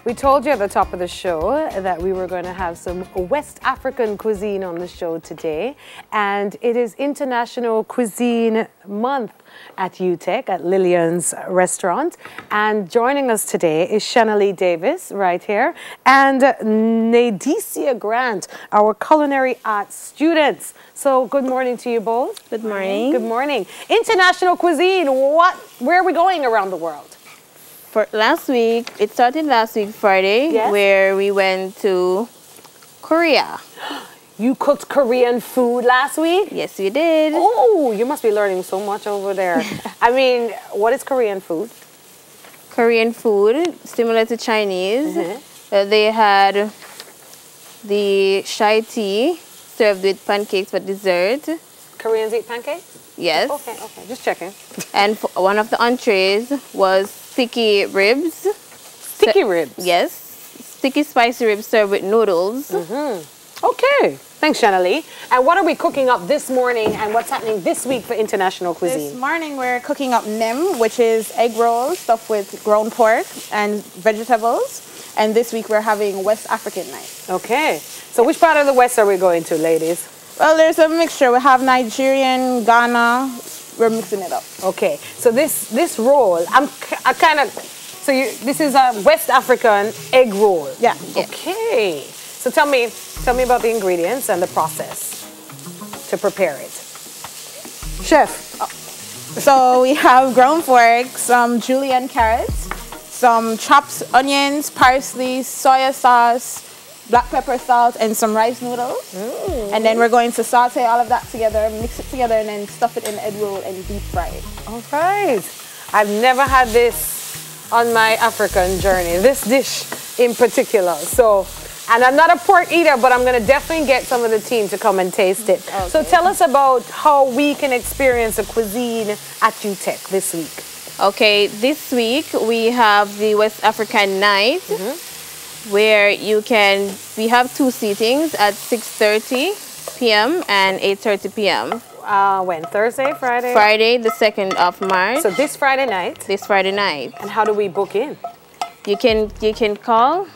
We told you at the top of the show that we were going to have some West African cuisine on the show today, and it is International Cuisine Month at UTech, at Lillian's restaurant. And joining us today is Shanali Davis, right here, and Nadicia Grant, our culinary arts students. So good morning to you both. Good morning. Good morning. International cuisine, where are we going around the world? For last week, it started last week Friday, yes, where we went to Korea. You cooked Korean food last week? Yes, we did. Oh, you must be learning so much over there. I mean, what is Korean food? Korean food, similar to Chinese. They had the Shai tea served with pancakes for dessert. Koreans eat pancakes? Yes. Okay, just checking. And one of the entrees was sticky ribs. Sticky ribs? Yes. Sticky spicy ribs served with noodles. Okay. Thanks, Shanali. And what are we cooking up this morning, and what's happening this week for international cuisine? This morning we're cooking up nem, which is egg rolls stuffed with ground pork and vegetables. And this week we're having West African night. Okay. So which part of the West are we going to, ladies? Well, there's a mixture. We have Nigerian, Ghana. We're mixing it up. Okay. So this roll, this is a West African egg roll. Yeah. Okay. So tell me about the ingredients and the process to prepare it. Chef. So we have ground pork, some julienne carrots, some chopped onions, parsley, soya sauce, black pepper salt, and some rice noodles. And then we're going to saute all of that together, mix it together, and then stuff it in egg roll and deep fry it. All right. I've never had this on my African journey, this dish in particular. So, and I'm not a pork eater, but I'm going to definitely get some of the team to come and taste it. Okay. So tell us about how we can experience a cuisine at UTech this week. Okay, this week we have the West African night, where we have two seatings at 6:30 p.m. and 8:30 p.m. When? Thursday, Friday? Friday, the 2nd of March. So this Friday night? This Friday night. And how do we book in? You can call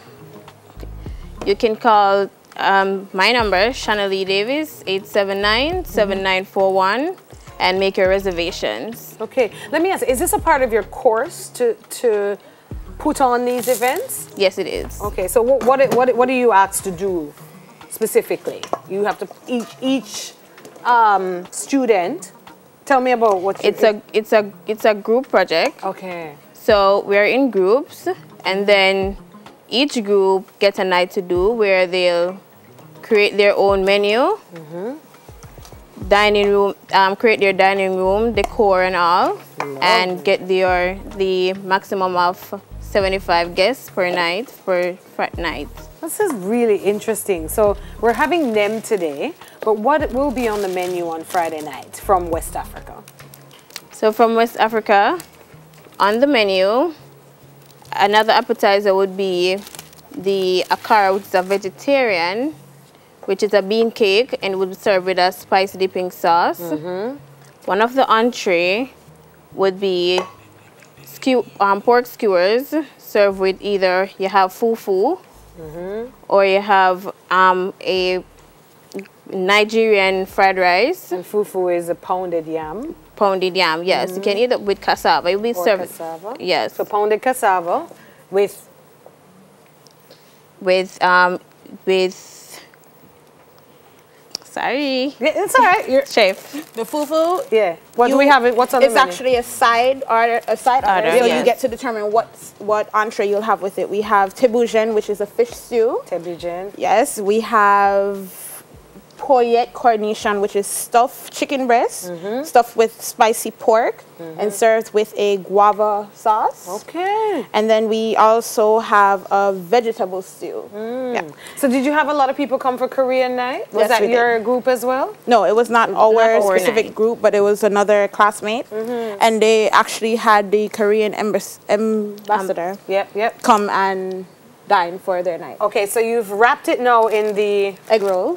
my number, Shanali Davis, 879-7941, and make your reservations. Okay. Let me ask, is this a part of your course to put on these events? Yes, it is. Okay, so what are you asked to do specifically? You have to each student. Tell me about what you do. It's a group project. Okay. So we're in groups, and then each group gets a night to do where they'll create their own menu, dining room, create their dining room, decor and all, and get the maximum of 75 guests per night for Friday night. This is really interesting. So we're having nem today, but what will be on the menu on Friday night from West Africa? So from West Africa, on the menu, another appetizer would be the akara, which is a vegetarian, which is a bean cake and would be served with a spice dipping sauce. One of the entree would be pork skewers served with either you have fufu or you have a Nigerian fried rice. And fufu is a pounded yam. Pounded yam, yes. You can eat it with cassava. It will be served. Cassava. Yes. So pounded cassava with sorry. It's all right. You're Chef. The fufu. Yeah. What do we have? What's on the menu? It's actually a side order. So yes. you get to determine what entree you'll have with it. We have tebujen, which is a fish stew. Tebujen. Yes. We have poyette cornichon, which is stuffed chicken breast, stuffed with spicy pork, and served with a guava sauce. Okay. And then we also have a vegetable stew. Yeah. So did you have a lot of people come for Korean night? Was Yes, that we your group as well? No, it was not our specific night. group, but it was another classmate. And they actually had the Korean ambassador come and dine for their night. Okay, so you've wrapped it now in the egg roll,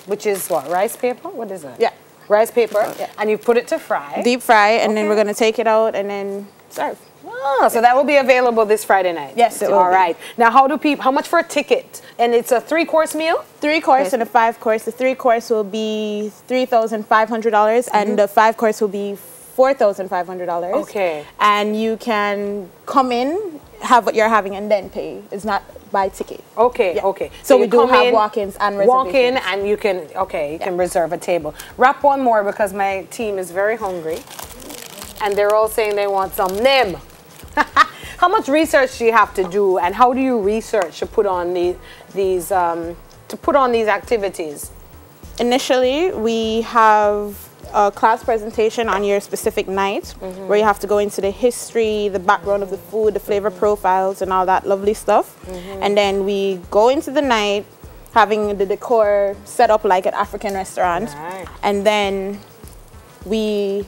which is what, rice paper? What is it? Yeah. Rice paper, and you put it to fry. Deep fry, and then we're going to take it out and then serve. Wow. Oh, so that will be available this Friday night. Yes, it will. All right. Now, how much for a ticket? And it's a 3-course meal? 3-course and a 5-course. The 3-course will be $3,500 and the 5-course will be $4,500. Okay. And you can come in, have what you're having, and then pay. It's not by ticket. Okay, Yeah. okay. So we do have walk-ins and reservations. Walk in and you can, you can reserve a table. Wrap one more because my team is very hungry. And they're all saying they want some nim. How much research do you have to do, and how do you research to put on these activities? Initially, we have a class presentation on your specific night, where you have to go into the history, the background of the food, the flavor profiles, and all that lovely stuff. And then we go into the night having the decor set up like an African restaurant, and then we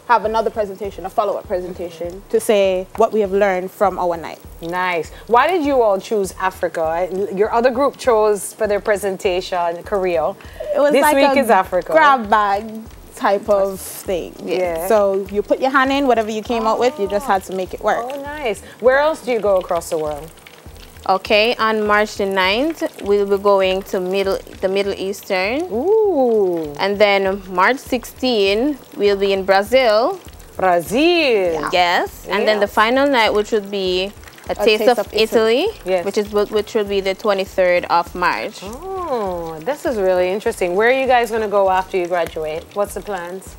have another presentation, a follow-up presentation, to say what we have learned from our night. Nice. Why did you all choose Africa? Your other group chose for their presentation Korea. It was this like week a is Africa. grab bag type of thing. Yeah. So you put your hand in, whatever you came out with, you just had to make it work. Oh, nice. Where else do you go across the world? Okay, on March the 9th, we'll be going to the Middle Eastern. Ooh. And then March 16, we'll be in Brazil. Brazil. Yes. And then the final night, which would be a taste of Italy, yes. which will be the 23rd of March. Oh, this is really interesting. Where are you guys going to go after you graduate? What's the plans?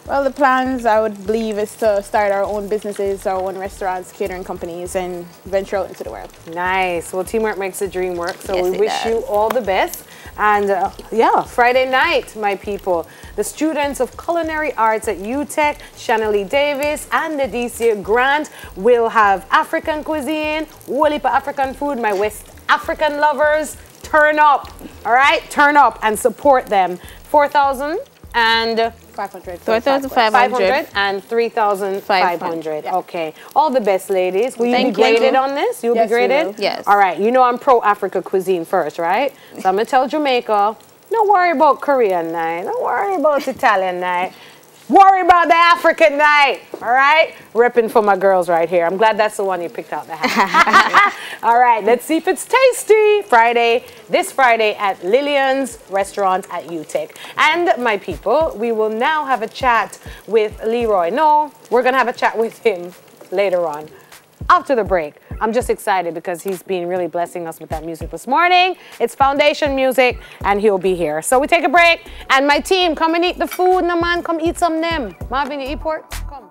Well, the plans, I would believe, is to start our own businesses, our own restaurants, catering companies, and venture out into the world. Nice. Well, teamwork makes the dream work, so Yes, we wish you all the best. And yeah, Friday night, my people, the students of culinary arts at UTech, Shanley Davis and Nadesia Grant will have African cuisine, whole heap of African food. My West African lovers, turn up, all right? Turn up and support them. 4,000 and 500. 4,500 and 3,500. Yeah. Okay. All the best, ladies. Will you Thank be graded you. on this? You'll Yes, be graded? we will. Yes. All right. You know I'm pro-Africa cuisine first, right? So I'm going to tell Jamaica, don't worry about Korean night. Don't worry about Italian night. Worry about the African night, all right? Ripping for my girls right here. I'm glad that's the one you picked out the hat. All right, let's see if it's tasty. This Friday at Lillian's Restaurant at UTech. And my people, we will now have a chat with Leroy. No, we're gonna have a chat with him later on. After the break. I'm just excited because he's been really blessing us with that music this morning. It's foundation music and he'll be here. So we take a break and my team, come and eat the food, no man, come eat some nem. Marvin, you eat pork? Come.